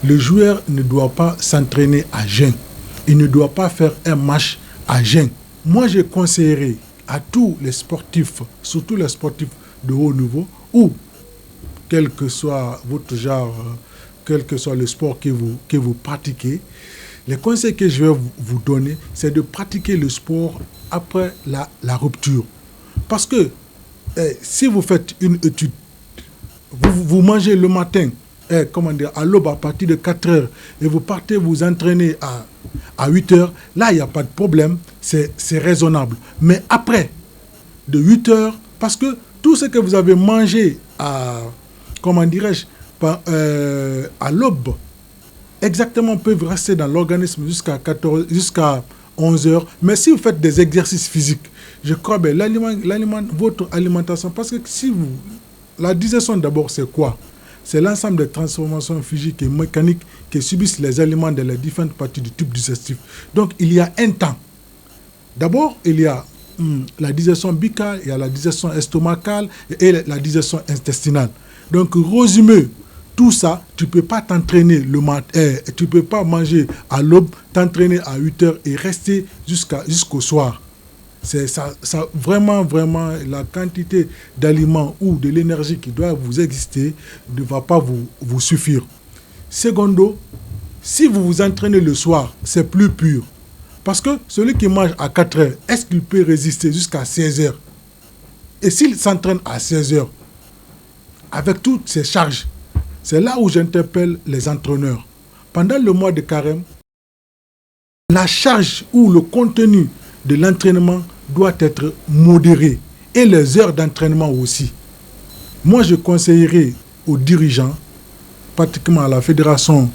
le joueur ne doit pas s'entraîner à jeun. Il ne doit pas faire un match à jeun. Moi, je conseillerais à tous les sportifs, surtout les sportifs de haut niveau, ou quel que soit votre genre, quel que soit le sport que vous pratiquez, les conseils que je vais vous donner, c'est de pratiquer le sport après la rupture. Parce que si vous faites une étude, vous mangez le matin, à l'aube à partir de 4 heures, et vous partez vous entraîner à 8 heures, là, il n'y a pas de problème, c'est raisonnable. Mais après, de 8 heures, parce que tout ce que vous avez mangé à l'aube, exactement, peuvent rester dans l'organisme jusqu'à 11 heures. Mais si vous faites des exercices physiques, je crois que votre alimentation, parce que la digestion d'abord, c'est quoi? C'est l'ensemble des transformations physiques et mécaniques que subissent les aliments dans les différentes parties du tube digestif. Donc, il y a un temps. D'abord, il y a la digestion buccale, il y a la digestion estomacale et la digestion intestinale. Donc, résumé, tout ça, tu ne peux pas t'entraîner le matin, tu ne peux pas manger à l'aube, t'entraîner à 8 heures et rester jusqu'au soir. C'est ça, vraiment, la quantité d'aliments ou de l'énergie qui doit vous exister ne va pas vous suffire. Secondo, si vous vous entraînez le soir, c'est plus pur. Parce que celui qui mange à 4 heures, est-ce qu'il peut résister jusqu'à 16 heures? Et s'il s'entraîne à 16 heures, avec toutes ses charges, c'est là où j'interpelle les entraîneurs. Pendant le mois de carême, la charge ou le contenu de l'entraînement doit être modéré et les heures d'entraînement aussi. Moi, je conseillerais aux dirigeants, particulièrement à la fédération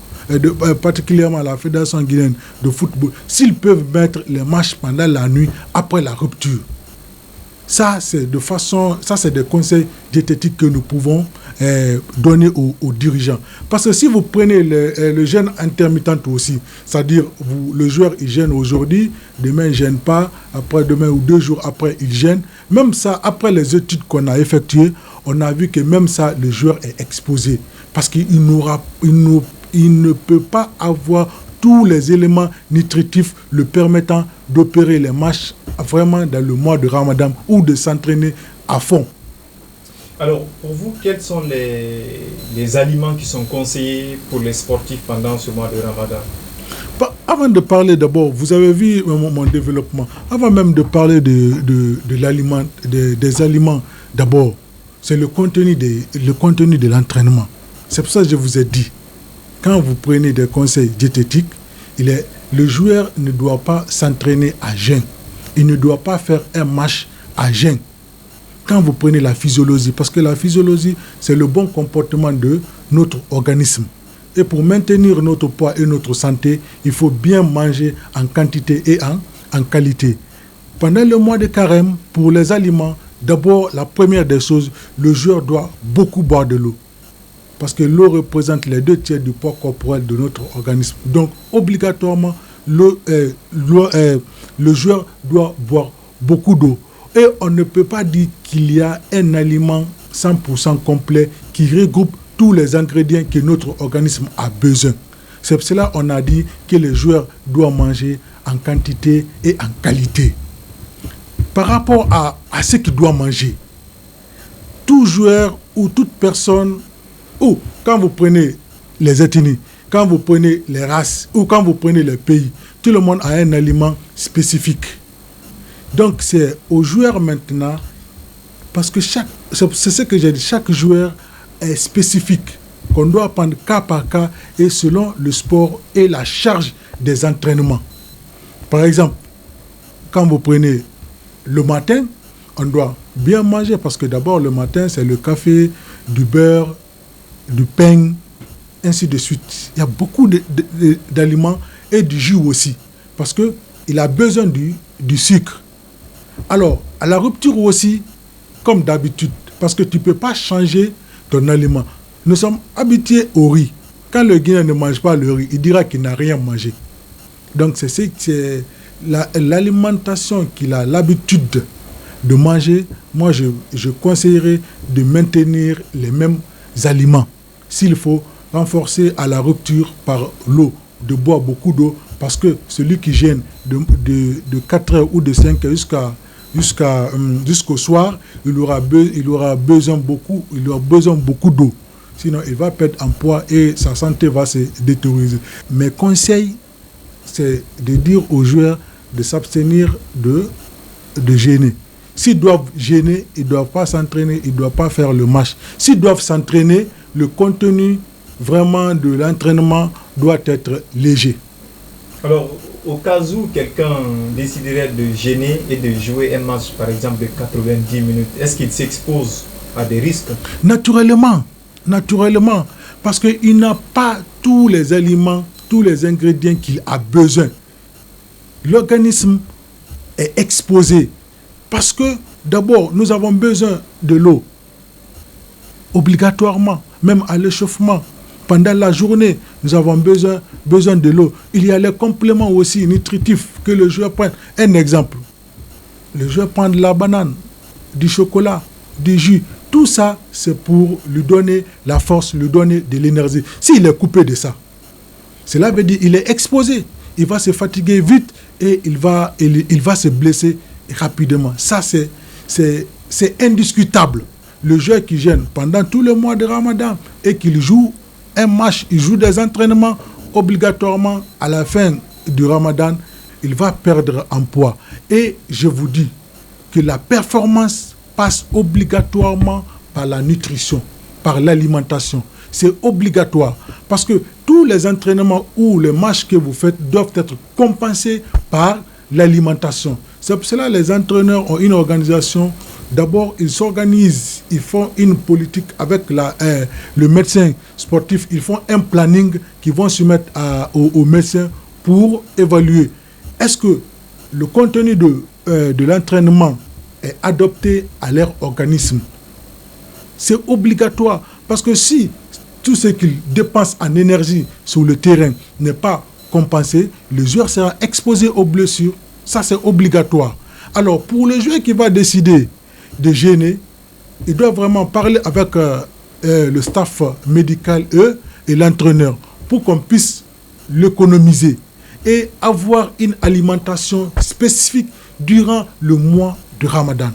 guinéenne de football, s'ils peuvent mettre les matchs pendant la nuit après la rupture. Ça, c'est des conseils diététiques que nous pouvons donner aux dirigeants. Parce que si vous prenez le jeûne intermittent aussi, c'est-à-dire le joueur il jeûne aujourd'hui, demain il ne jeûne pas, après-demain ou 2 jours après il jeûne. Même ça, après les études qu'on a effectuées, on a vu que même ça, le joueur est exposé. Parce qu'il ne peut pas avoir tous les éléments nutritifs le permettant d'opérer les matchs vraiment dans le mois de Ramadan ou de s'entraîner à fond. Alors, pour vous, quels sont les aliments qui sont conseillés pour les sportifs pendant ce mois de Ramadan? Avant de parler d'abord, vous avez vu mon développement, avant même de parler des aliments d'abord, c'est le contenu de l'entraînement. C'est pour ça que je vous ai dit, quand vous prenez des conseils diététiques, le joueur ne doit pas s'entraîner à jeun. Il ne doit pas faire un match à jeun. Quand vous prenez la physiologie, parce que la physiologie, c'est le bon comportement de notre organisme. Et pour maintenir notre poids et notre santé, il faut bien manger en quantité et en qualité. Pendant le mois de carême, pour les aliments, d'abord, la première des choses, le joueur doit beaucoup boire de l'eau. Parce que l'eau représente les 2/3 du poids corporel de notre organisme. Donc, obligatoirement, le joueur doit boire beaucoup d'eau. Et on ne peut pas dire qu'il y a un aliment 100% complet qui regroupe tous les ingrédients que notre organisme a besoin. C'est pour cela qu'on a dit que le joueur doit manger en quantité et en qualité. Par rapport à ce qu'il doit manger, tout joueur ou toute personne, ou quand vous prenez les ethnies, quand vous prenez les races, ou quand vous prenez les pays, tout le monde a un aliment spécifique. Donc c'est aux joueurs maintenant, parce que c'est ce que j'ai dit, chaque joueur est spécifique, qu'on doit prendre cas par cas et selon le sport et la charge des entraînements. Par exemple, quand vous prenez le matin, on doit bien manger parce que d'abord le matin c'est le café, du beurre, du pain, ainsi de suite. Il y a beaucoup d'aliments et du jus aussi parce qu'il a besoin du sucre. Alors, à la rupture aussi, comme d'habitude, parce que tu ne peux pas changer ton aliment. Nous sommes habitués au riz. Quand le Guinéen ne mange pas le riz, il dira qu'il n'a rien mangé. Donc, c'est l'alimentation qu'il a l'habitude de manger. Moi, je conseillerais de maintenir les mêmes aliments. S'il faut, renforcer à la rupture par l'eau, de boire beaucoup d'eau, parce que celui qui gêne de 4 heures ou de 5 heures jusqu'au soir, il aura besoin beaucoup d'eau. Sinon, il va perdre en poids et sa santé va se détériorer. Mes conseils, c'est de dire aux joueurs de s'abstenir de gêner. S'ils doivent gêner, ils ne doivent pas s'entraîner, ils ne doivent pas faire le match. S'ils doivent s'entraîner, le contenu vraiment de l'entraînement doit être léger. Alors, au cas où quelqu'un déciderait de gêner et de jouer un match, par exemple, de 90 minutes, est-ce qu'il s'expose à des risques? Naturellement, parce qu'il n'a pas tous les aliments, tous les ingrédients qu'il a besoin. L'organisme est exposé parce que d'abord, nous avons besoin de l'eau, obligatoirement, même à l'échauffement. Pendant la journée, nous avons besoin de l'eau. Il y a les compléments aussi nutritifs que le joueur prend. Un exemple, le joueur prend de la banane, du chocolat, du jus. Tout ça, c'est pour lui donner la force, lui donner de l'énergie. S'il est coupé de ça, cela veut dire qu'il est exposé. Il va se fatiguer vite et il va se blesser rapidement. Ça, c'est indiscutable. Le joueur qui gêne pendant tout le mois de Ramadan et qu'il joue un match, il joue des entraînements, obligatoirement, à la fin du Ramadan, il va perdre en poids. Et je vous dis que la performance passe obligatoirement par la nutrition, par l'alimentation. C'est obligatoire. Parce que tous les entraînements ou les matchs que vous faites doivent être compensés par l'alimentation. C'est pour cela que les entraîneurs ont une organisation. D'abord, ils s'organisent, ils font une politique avec le médecin sportif, ils font un planning qui vont soumettre aux médecins pour évaluer. Est-ce que le contenu de l'entraînement est adopté à leur organisme? C'est obligatoire, parce que si tout ce qu'ils dépensent en énergie sur le terrain n'est pas compensé, le joueur sera exposé aux blessures. Ça, c'est obligatoire. Alors, pour le joueur qui va décider de gêner, il doit vraiment parler avec le staff médical et l'entraîneur pour qu'on puisse l'économiser et avoir une alimentation spécifique durant le mois de Ramadan.